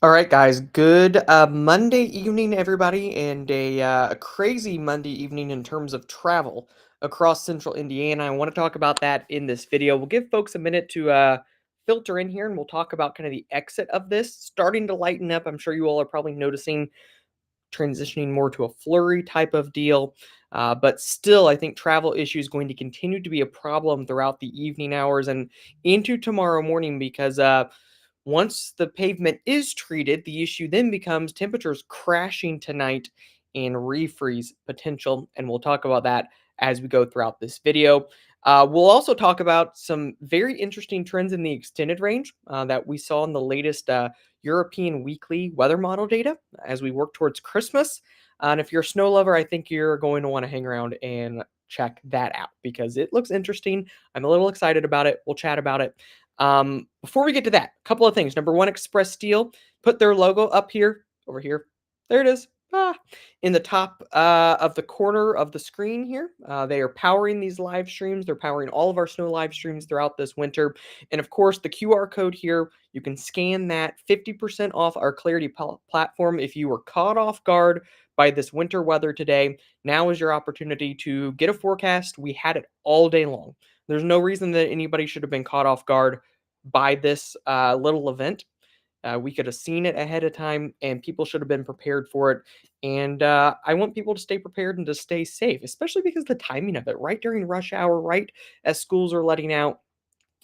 All right, guys. Good Monday evening, everybody, and a crazy Monday evening in terms of travel across central Indiana. I want to talk about that in this video. We'll give folks a minute to filter in here, and we'll talk about kind of the exit of this starting to lighten up. I'm sure you all are probably noticing transitioning more to a flurry type of deal. But still, I think travel issue is going to continue to be a problem throughout the evening hours and into tomorrow morning because once the pavement is treated, the issue then becomes temperatures crashing tonight and refreeze potential. And we'll talk about that as we go throughout this video. We'll also talk about some very interesting trends in the extended range that we saw in the latest European weekly weather model data as we work towards Christmas. And if you're a snow lover, I think you're going to want to hang around and check that out because it looks interesting. I'm a little excited about it. We'll chat about it. Before we get to that, a couple of things. Number one, Express Steel put their logo up here, over here. There it is. In the top of the corner of the screen here. They are powering these live streams. They're powering all of our snow live streams throughout this winter. And of course, the QR code here, you can scan that 50% off our Clarity platform. If you were caught off guard by this winter weather today, now is your opportunity to get a forecast. We had it all day long. There's no reason that anybody should have been caught off guard by this little event. We could have seen it ahead of time, and people should have been prepared for it. And I want people to stay prepared and to stay safe, especially because the timing of it, right during rush hour, right as schools are letting out.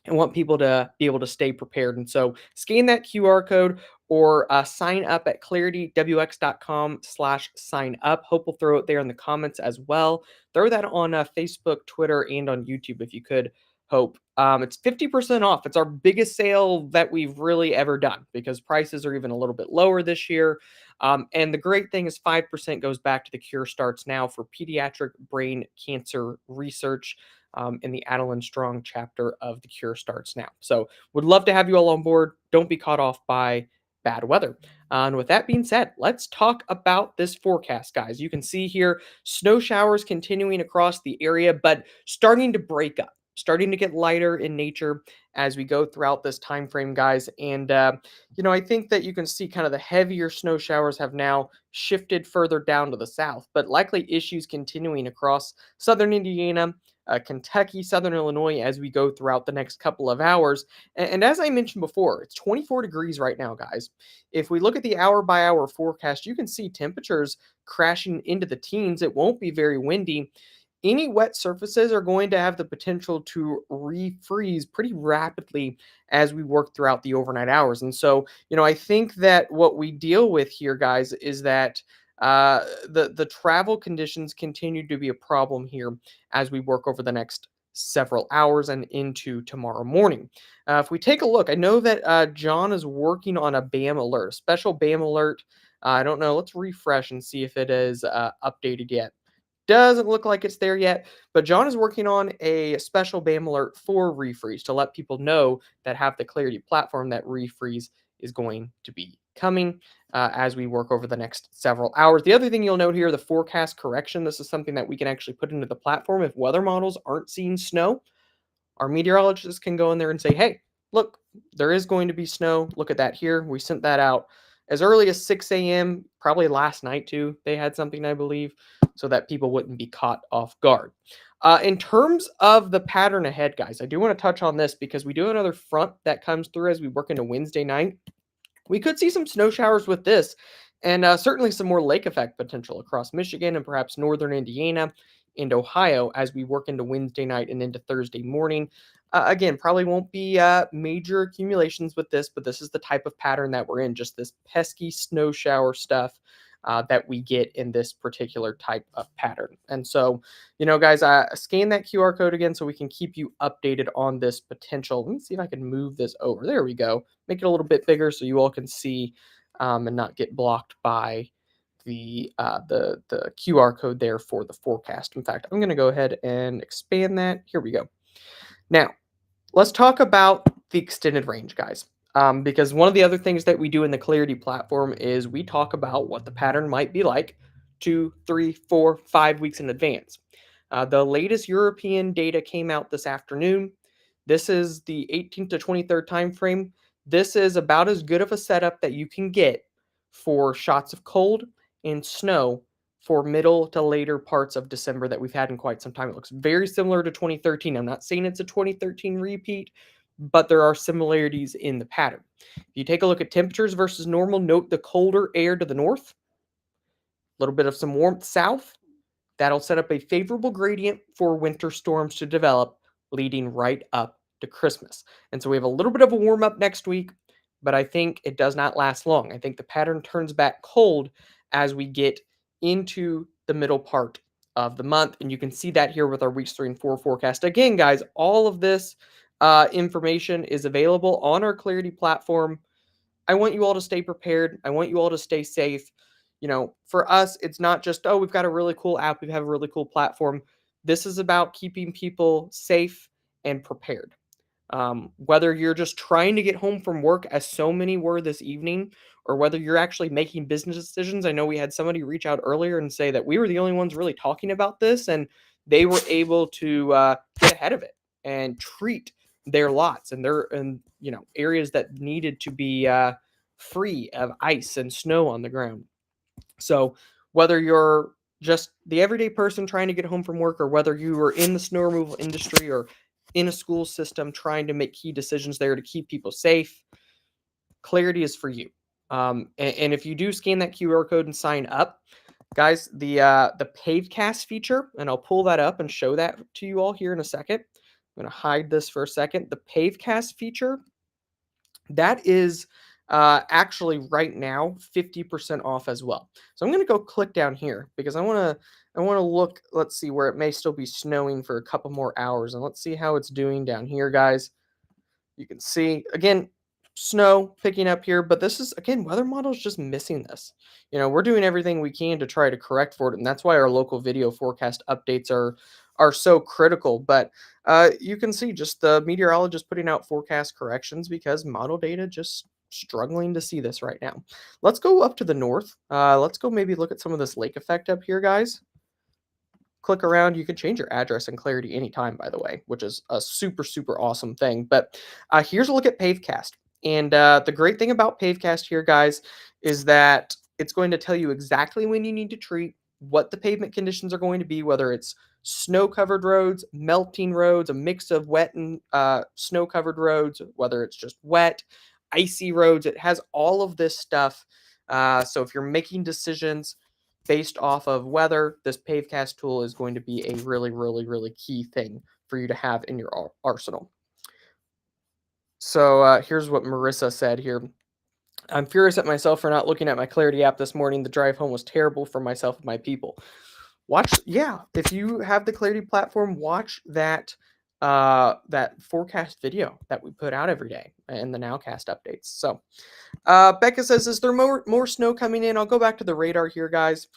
I want people to be able to stay prepared. And so scan that QR code or sign up at claritywx.com/sign up. Hope will throw it there in the comments as well. Throw that on Facebook, Twitter, and on YouTube if you could, Hope. It's 50% off. It's our biggest sale that we've really ever done because prices are even a little bit lower this year. And the great thing is 5% goes back to the Cure Starts Now for pediatric brain cancer research in the Adeline Strong chapter of The Cure Starts Now. So would love to have you all on board. Don't be caught off by bad weather. And with that being said, let's talk about this forecast, guys. You can see here snow showers continuing across the area, but starting to break up, starting to get lighter in nature as we go throughout this time frame, guys. And I think that you can see kind of the heavier snow showers have now shifted further down to the south, but likely issues continuing across southern Indiana, Kentucky, Southern Illinois as we go throughout the next couple of hours. And as I mentioned before, it's 24 degrees right now, guys. If we look at the hour by hour forecast, you can see temperatures crashing into the teens. It won't be very windy. Any wet surfaces are going to have the potential to refreeze pretty rapidly as we work throughout the overnight hours. And so, I think that what we deal with here, guys, is that the travel conditions continue to be a problem here as we work over the next several hours and into tomorrow morning. If we take a look, I know that John is working on a BAM alert, a special BAM alert. I don't know. Let's refresh and see if it is updated yet. Doesn't look like it's there yet, but John is working on a special BAM alert for refreeze to let people know that have the Clarity platform that refreeze is going to be coming as we work over the next several hours. The other thing you'll note here, the forecast correction. This is something that we can actually put into the platform. If weather models aren't seeing snow, our meteorologists can go in there and say, hey, look, there is going to be snow. Look at that here. We sent that out as early as 6 a.m., probably last night too. They had something, I believe, so that people wouldn't be caught off guard. In terms of the pattern ahead, guys, I do want to touch on this because we do have another front that comes through as we work into Wednesday night. We could see some snow showers with this and certainly some more lake effect potential across Michigan and perhaps northern Indiana and Ohio as we work into Wednesday night and into Thursday morning. Again, probably won't be major accumulations with this, but this is the type of pattern that we're in, just this pesky snow shower stuff that we get in this particular type of pattern. And so, guys, scan that QR code again so we can keep you updated on this potential. Let me see if I can move this over. There we go. Make it a little bit bigger so you all can see and not get blocked by the QR code there for the forecast. In fact, I'm going to go ahead and expand that. Here we go. Now, let's talk about the extended range, guys. Because one of the other things that we do in the Clarity platform is we talk about what the pattern might be like 2, 3, 4, 5 weeks in advance. The latest European data came out this afternoon. This is the 18th to 23rd time frame. This is about as good of a setup that you can get for shots of cold and snow for middle to later parts of December that we've had in quite some time. It looks very similar to 2013. I'm not saying it's a 2013 repeat, but there are similarities in the pattern. If you take a look at temperatures versus normal, note the colder air to the north, a little bit of some warmth south. That'll set up a favorable gradient for winter storms to develop, leading right up to Christmas. And so we have a little bit of a warm up next week, but I think it does not last long. I think the pattern turns back cold as we get into the middle part of the month. And you can see that here with our weeks 3 and 4 forecast. Again, guys, all of this information is available on our Clarity platform. I want you all to stay prepared. I want you all to stay safe. For us, it's not just, oh, we've got a really cool app, we have a really cool platform. This is about keeping people safe and prepared. Whether you're just trying to get home from work, as so many were this evening, or whether you're actually making business decisions. I know we had somebody reach out earlier and say that we were the only ones really talking about this, and they were able to get ahead of it and treat their lots and their areas that needed to be free of ice and snow on the ground. So whether you're just the everyday person trying to get home from work, or whether you are in the snow removal industry or in a school system trying to make key decisions there to keep people safe, Clarity is for you. And if you do scan that QR code and sign up, guys, the Pavecast feature, and I'll pull that up and show that to you all here in a second. I'm going to hide this for a second. The Pavecast feature, that is actually right now 50% off as well. So I'm going to go click down here because I want to look. Let's see where it may still be snowing for a couple more hours, and let's see how it's doing down here, guys. You can see again snow picking up here, but this is again weather model is just missing this. We're doing everything we can to try to correct for it, and that's why our local video forecast updates are so critical. But you can see just the meteorologist putting out forecast corrections because model data just struggling to see this right now. Let's go up to the north. Let's go maybe look at some of this lake effect up here, guys. Click around. You can change your address in Clarity anytime, by the way, which is a super, super awesome thing. But here's a look at Pavecast. And the great thing about Pavecast here, guys, is that it's going to tell you exactly when you need to treat, what the pavement conditions are going to be, whether it's snow-covered roads, melting roads, a mix of wet and snow-covered roads, whether it's just wet, icy roads. It has all of this stuff. So if you're making decisions based off of weather, this Pavecast tool is going to be a really, really, really key thing for you to have in your arsenal. So here's what Marissa said here. I'm furious at myself for not looking at my Clarity app this morning. The drive home was terrible for myself and my people. If you have the Clarity platform, watch that forecast video that we put out every day and the Nowcast updates. So Becca says, is there more snow coming in? I'll go back to the radar here, guys.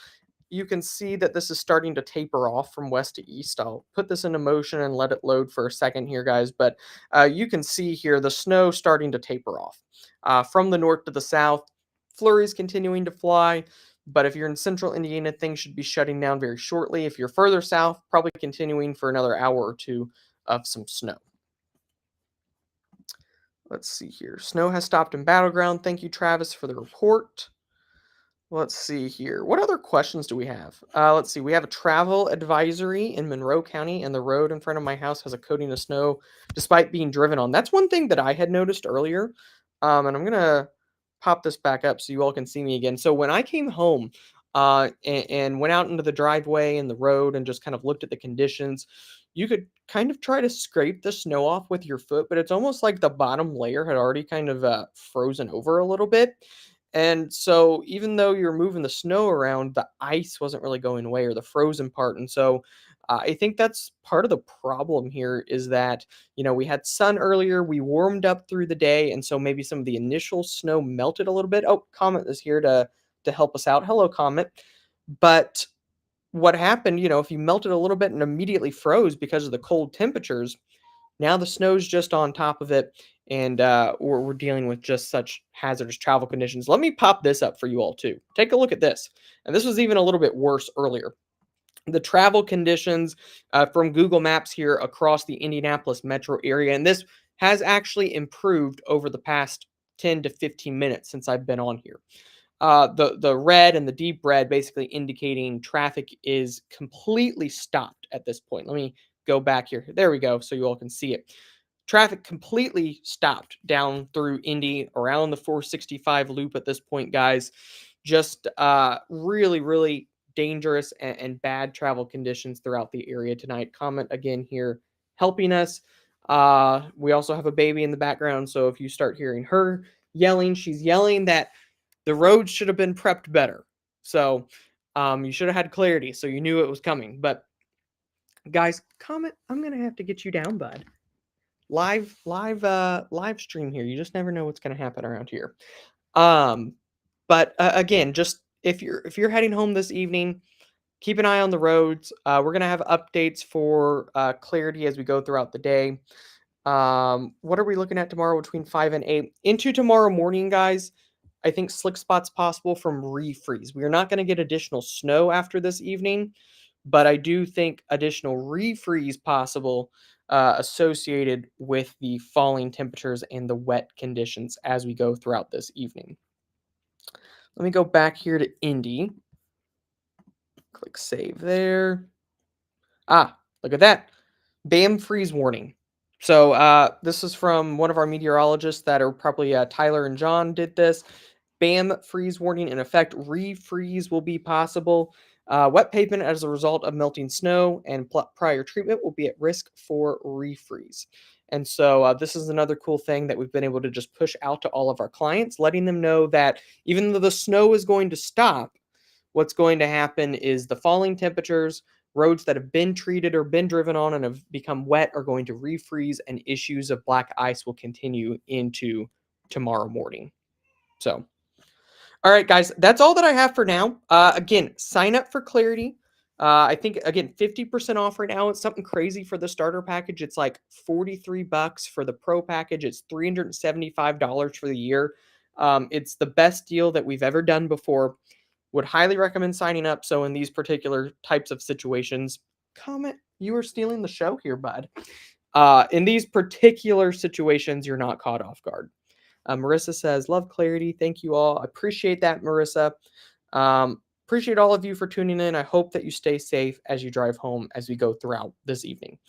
You can see that this is starting to taper off from west to east. I'll put this into motion and let it load for a second here, guys. But you can see here the snow starting to taper off. From the north to the south, flurries continuing to fly. But if you're in central Indiana, things should be shutting down very shortly. If you're further south, probably continuing for another hour or two of some snow. Let's see here. Snow has stopped in Battleground. Thank you, Travis, for the report. Let's see here. What other questions do we have? Let's see. We have a travel advisory in Monroe County, and the road in front of my house has a coating of snow despite being driven on. That's one thing that I had noticed earlier. And I'm going to pop this back up so you all can see me again. So when I came home and went out into the driveway and the road and just kind of looked at the conditions, you could kind of try to scrape the snow off with your foot, but it's almost like the bottom layer had already kind of frozen over a little bit. And so even though you're moving the snow around, the ice wasn't really going away, or the frozen part. And so I think that's part of the problem here is that, we had sun earlier, we warmed up through the day. And so maybe some of the initial snow melted a little bit. Oh, Comet is here to help us out. Hello, Comet. But what happened, if you melted a little bit and immediately froze because of the cold temperatures, now the snow's just on top of it, and we're dealing with just such hazardous travel conditions. Let me pop this up for you all too. Take a look at this. And this was even a little bit worse earlier. The travel conditions from Google Maps here across the Indianapolis metro area. And this has actually improved over the past 10 to 15 minutes since I've been on here. The red and the deep red basically indicating traffic is completely stopped at this point. Let me go back here. There we go, so you all can see it. Traffic completely stopped down through Indy around the 465 loop at this point, guys. Just really, really dangerous and bad travel conditions throughout the area tonight. Comment again here helping us. We also have a baby in the background, so if you start hearing her yelling, she's yelling that the roads should have been prepped better. So you should have had clarity so you knew it was coming. But guys, comment. I'm gonna have to get you down, bud. Live stream here. You just never know what's gonna happen around here. Um, but again, just if you're heading home this evening, keep an eye on the roads. We're gonna have updates for clarity as we go throughout the day. What are we looking at tomorrow between 5 and 8? Into tomorrow morning, guys, I think slick spots possible from refreeze. We are not going to get additional snow after this evening, but I do think additional refreeze possible associated with the falling temperatures and the wet conditions as we go throughout this evening. Let me go back here to Indy. Click save there. Ah, look at that. BAM freeze warning. So this is from one of our meteorologists that are probably Tyler and John did this. BAM freeze warning in effect. Refreeze will be possible. Wet pavement as a result of melting snow and prior treatment will be at risk for refreeze. And so this is another cool thing that we've been able to just push out to all of our clients, letting them know that even though the snow is going to stop, what's going to happen is the falling temperatures, roads that have been treated or been driven on and have become wet are going to refreeze, and issues of black ice will continue into tomorrow morning. So, all right, guys, that's all that I have for now. Again, sign up for Clarity. I think again 50% off right now. It's something crazy for the starter package. It's like $43 for the pro package. It's $375 for the year. It's the best deal that we've ever done before. Would highly recommend signing up. So in these particular types of situations, comment you are stealing the show here, bud. In these particular situations, you're not caught off guard. Marissa says, love clarity. Thank you all. I appreciate that, Marissa. Appreciate all of you for tuning in. I hope that you stay safe as you drive home as we go throughout this evening.